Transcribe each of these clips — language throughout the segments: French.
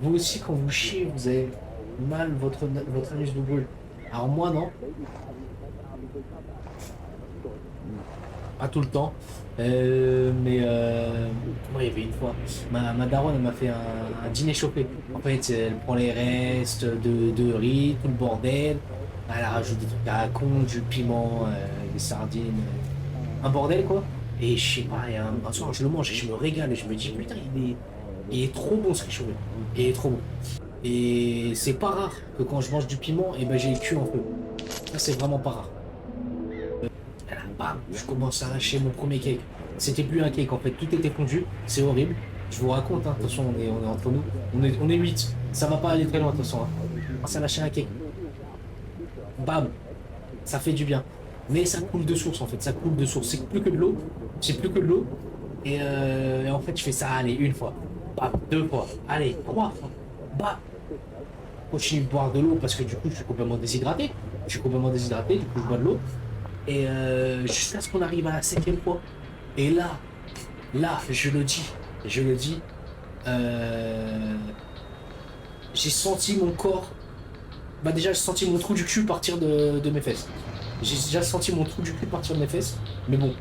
Vous aussi, quand vous chiez, vous avez mal votre anus de boule. Alors moi, non, pas tout le temps. Moi, il y avait une fois, ma daronne, elle m'a fait un dîner chauffé. En fait, elle prend les restes de riz, tout le bordel. Elle rajoute des trucs à la con, du piment, des sardines. Un bordel, quoi. Et je sais pas, et un soir, je le mange et je me régale. Et je me dis, putain, il est trop bon ce riz chauffé. Il est trop bon. Et c'est pas rare que quand je mange du piment, et ben j'ai le cul en feu. Ça, c'est vraiment pas rare. Et là, bam, je commence à lâcher mon premier cake. C'était plus un cake en fait, tout était fondu, c'est horrible. Je vous raconte, hein, attention, on est entre nous. On est 8. Ça va pas aller très loin, attention. Hein. Je commence à lâcher un cake. Bam, ça fait du bien. Mais ça coule de source en fait, ça coule de source. C'est plus que de l'eau. C'est plus que de l'eau. Et en fait, je fais ça, allez, une fois. Bam, deux fois. Allez, trois fois. Bam. Continue de boire de l'eau parce que du coup, je suis complètement déshydraté. Je suis complètement déshydraté, du coup, je bois de l'eau. Jusqu'à ce qu'on arrive à la cinquième fois. Et là, je le dis, euh, j'ai senti mon corps, bah déjà j'ai senti mon trou du cul partir de mes fesses. J'ai déjà senti mon trou du cul partir de mes fesses, mais bon,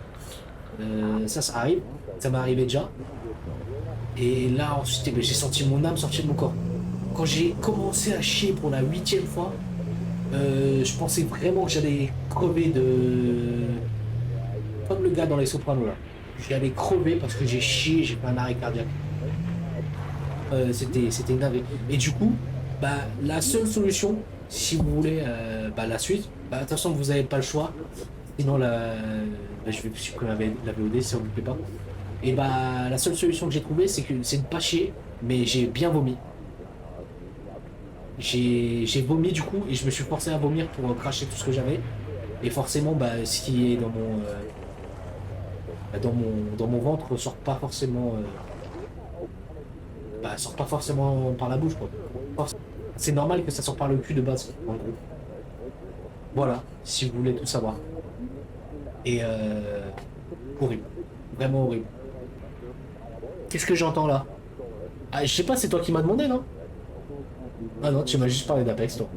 ça arrive, ça m'est arrivé déjà. Et là ensuite, eh ben, j'ai senti mon âme sortir de mon corps. Quand j'ai commencé à chier pour la huitième fois, je pensais vraiment que j'allais crever de... Comme le gars dans les Sopranos là. J'allais crever parce que j'ai chié, j'ai fait un arrêt cardiaque. C'était une dinguerie. Et du coup, bah, la seule solution, si vous voulez bah, la suite, bah, de toute façon, vous n'avez pas le choix. Sinon, bah, je vais supprimer la VOD si ça vous plaît pas. Et bah, la seule solution que j'ai trouvée, c'est de pas chier, mais j'ai bien vomi. J'ai vomi du coup, et je me suis forcé à vomir pour cracher tout ce que j'avais. Et forcément, bah, ce qui est dans mon ventre sort pas forcément, bah, sort pas forcément par la bouche, quoi. C'est normal que ça sorte par le cul de base, en gros. Voilà, si vous voulez tout savoir. Et horrible. Vraiment horrible. Qu'est-ce que j'entends là? Ah, je sais pas, c'est toi qui m'as demandé, non? Ah non, tu m'as juste parlé d'Apex, toi.